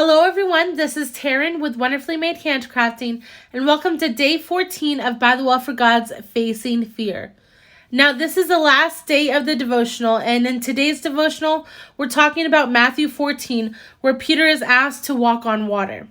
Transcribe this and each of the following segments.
Hello everyone, this is Taryn with Wonderfully Made Handcrafting, and welcome to day 14 of By the Well for God's Facing Fear. Now this is the last day of the devotional, and in today's devotional, we're talking about Matthew 14, where Peter is asked to walk on water.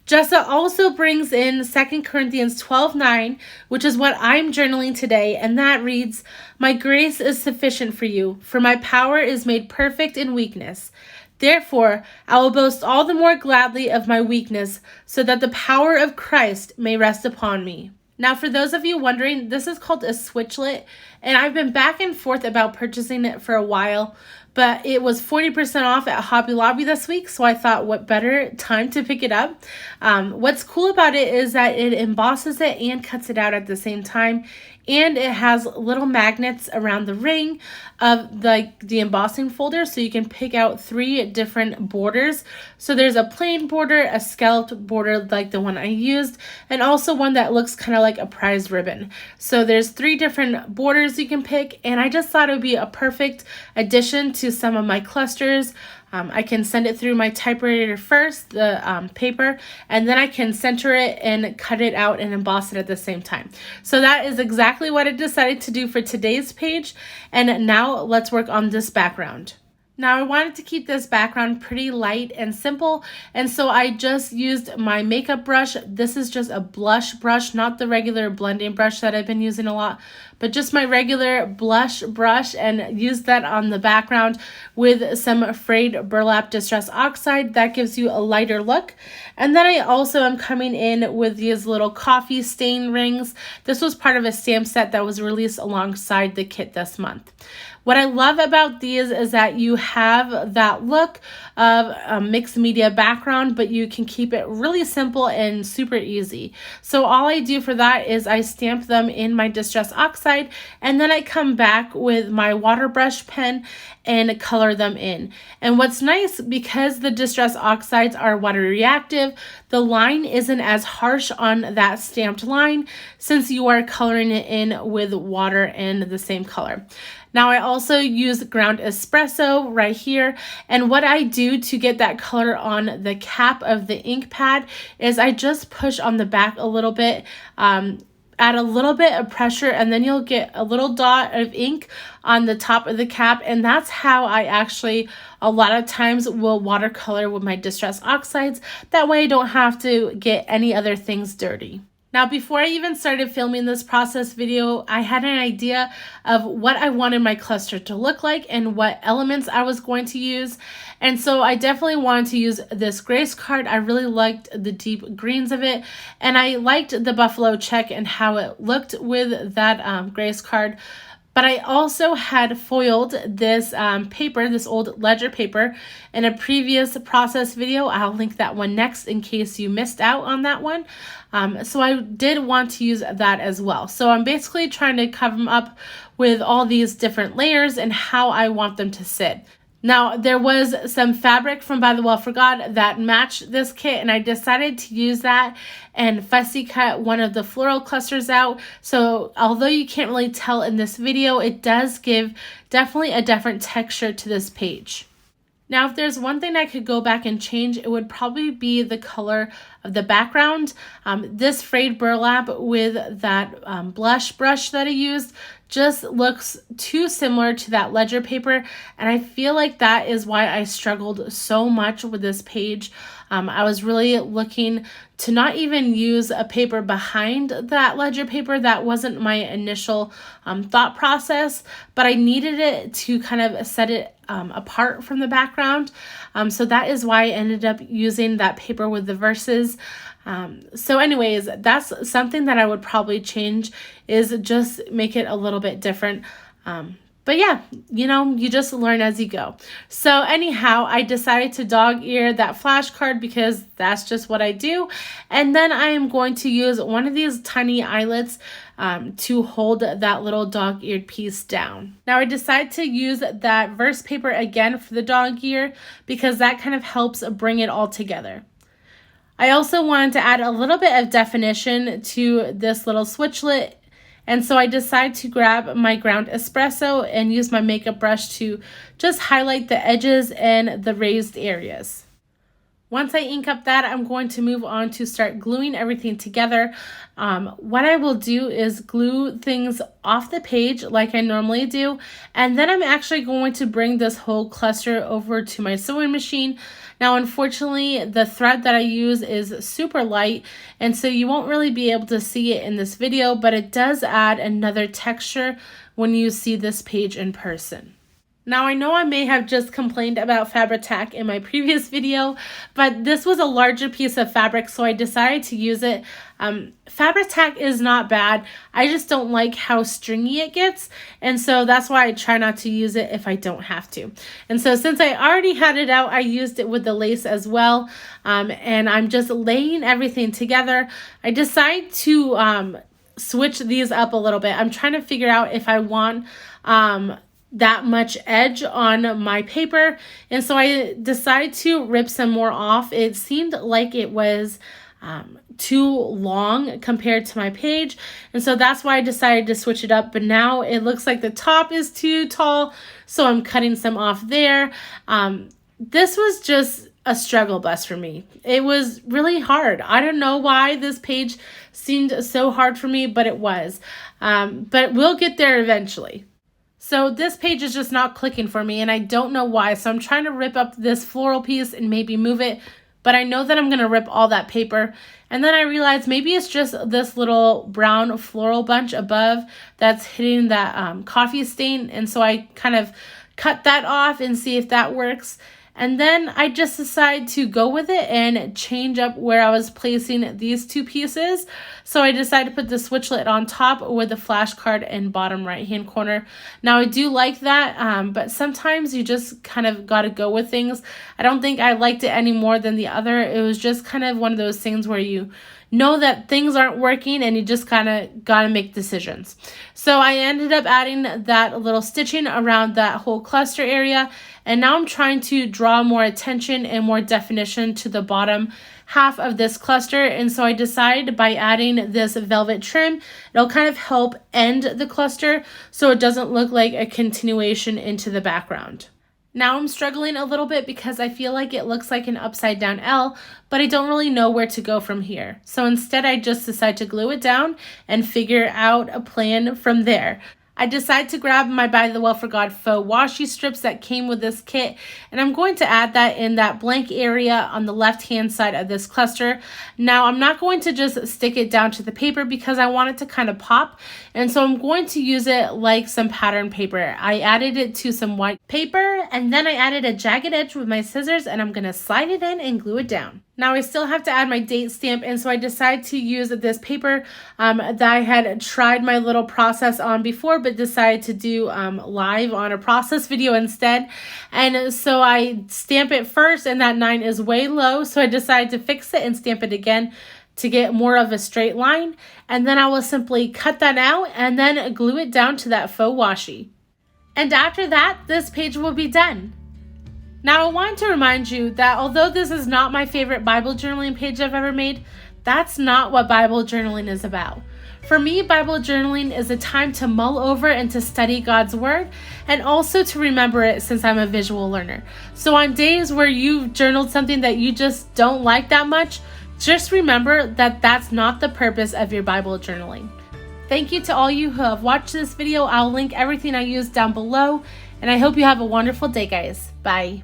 Jessa also brings in 2 Corinthians 12:9, which is what I'm journaling today, and that reads, "My grace is sufficient for you, for my power is made perfect in weakness. Therefore, I will boast all the more gladly of my weakness, so that the power of Christ may rest upon me." Now, for those of you wondering, this is called a Switchlet, and I've been back and forth about purchasing it for a while, but it was 40% off at Hobby Lobby this week, so I thought what better time to pick it up. What's cool about it is that it embosses it and cuts it out at the same time, and it has little magnets around the ring of the embossing folder, so you can pick out 3 different borders. So there's a plain border, a scalloped border like the one I used, and also one that looks kind of like a prize ribbon. So there's 3 different borders you can pick, and I just thought it would be a perfect addition to some of my clusters. I can send it through my typewriter first, the paper, and then I can center it and cut it out and emboss it at the same time. So that is exactly what I decided to do for today's page. And now let's work on this background. Now I wanted to keep this background pretty light and simple, and so I just used my makeup brush. This is just a blush brush, not the regular blending brush that I've been using a lot, but just my regular blush brush, and used that on the background with some Frayed Burlap Distress Oxide. That gives you a lighter look. And then I also am coming in with these little coffee stain rings. This was part of a stamp set that was released alongside the kit this month. What I love about these is that you have that look of a mixed media background, but you can keep it really simple and super easy. So all I do for that is I stamp them in my Distress Oxide, and then I come back with my water brush pen and color them in. And what's nice, because the Distress Oxides are water reactive, the line isn't as harsh on that stamped line since you are coloring it in with water and the same color. Now I also use ground espresso right here, and what I do to get that color on the cap of the ink pad is I just push on the back a little bit, add a little bit of pressure, and then you'll get a little dot of ink on the top of the cap, and that's how I actually a lot of times will watercolor with my Distress Oxides. That way I don't have to get any other things dirty. Now, before I even started filming this process video, I had an idea of what I wanted my cluster to look like and what elements I was going to use. And so I definitely wanted to use this grace card. I really liked the deep greens of it, and I liked the buffalo check and how it looked with that grace card. But I also had foiled this paper, this old ledger paper, in a previous process video. I'll link that one next in case you missed out on that one. So I did want to use that as well. So I'm basically trying to cover them up with all these different layers and how I want them to sit. Now, there was some fabric from By the Well for God that matched this kit, and I decided to use that and fussy cut one of the floral clusters out. So although you can't really tell in this video, it does give definitely a different texture to this page. Now, if there's one thing I could go back and change, it would probably be the color of the background. This frayed burlap with that blush brush that I used just looks too similar to that ledger paper, and I feel like that is why I struggled so much with this page. I was really looking to not even use a paper behind that ledger paper. That wasn't my initial thought process, but I needed it to kind of set it apart from the background. So that is why I ended up using that paper with the verses. So anyways, that's something that I would probably change, is just make it a little bit different. But yeah, you just learn as you go. So anyhow, I decided to dog ear that flashcard because that's just what I do. And then I am going to use one of these tiny eyelets to hold that little dog-eared piece down. Now I decided to use that verse paper again for the dog ear because that kind of helps bring it all together. I also wanted to add a little bit of definition to this little switchlet, and so I decided to grab my ground espresso and use my makeup brush to just highlight the edges and the raised areas. Once I ink up that, I'm going to move on to start gluing everything together. What I will do is glue things off the page like I normally do, and then I'm actually going to bring this whole cluster over to my sewing machine. Now, unfortunately, the thread that I use is super light, and so you won't really be able to see it in this video, but it does add another texture when you see this page in person. Now, I know I may have just complained about fabric tack in my previous video, but this was a larger piece of fabric, so I decided to use it. Fabric tack is not bad. I just don't like how stringy it gets, and so that's why I try not to use it if I don't have to. And so since I already had it out, I used it with the lace as well, and I'm just laying everything together. I decided to switch these up a little bit. I'm trying to figure out if I want that much edge on my paper, and so I decided to rip some more off. It seemed like it was too long compared to my page, and so that's why I decided to switch it up. But now it looks like the top is too tall, so I'm cutting some off there. This was just a struggle bus for me. It was really hard. I don't know why this page seemed so hard for me, but it was. But we'll get there eventually. So this page is just not clicking for me, and I don't know why. So I'm trying to rip up this floral piece and maybe move it, but I know that I'm going to rip all that paper. And then I realized maybe it's just this little brown floral bunch above that's hitting that coffee stain. And so I kind of cut that off and see if that works. And then I just decided to go with it and change up where I was placing these two pieces. So I decided to put the switchlet on top with the flashcard in bottom right hand corner. Now I do like that, but sometimes you just kind of got to go with things. I don't think I liked it any more than the other. It was just kind of one of those things where you know that things aren't working and you just kind of got to make decisions. So I ended up adding that little stitching around that whole cluster area, and now I'm trying to draw more attention and more definition to the bottom half of this cluster. And so I decided by adding this velvet trim, it'll kind of help end the cluster so it doesn't look like a continuation into the background. Now I'm struggling a little bit because I feel like it looks like an upside down L, but I don't really know where to go from here. So instead I just decide to glue it down and figure out a plan from there. I decided to grab my By the Well for God faux washi strips that came with this kit, and I'm going to add that in that blank area on the left hand side of this cluster. Now I'm not going to just stick it down to the paper because I want it to kind of pop, and so I'm going to use it like some pattern paper. I added it to some white paper, and then I added a jagged edge with my scissors, and I'm going to slide it in and glue it down. Now I still have to add my date stamp, and so I decided to use this paper that I had tried my little process on before, but decided to do live on a process video instead. And so I stamp it first, and that 9 is way low, so I decided to fix it and stamp it again to get more of a straight line. And then I will simply cut that out and then glue it down to that faux washi. And after that, this page will be done. Now, I want to remind you that although this is not my favorite Bible journaling page I've ever made, that's not what Bible journaling is about. For me, Bible journaling is a time to mull over and to study God's Word, and also to remember it since I'm a visual learner. So on days where you've journaled something that you just don't like that much, just remember that that's not the purpose of your Bible journaling. Thank you to all you who have watched this video. I'll link everything I used down below, and I hope you have a wonderful day, guys. Bye.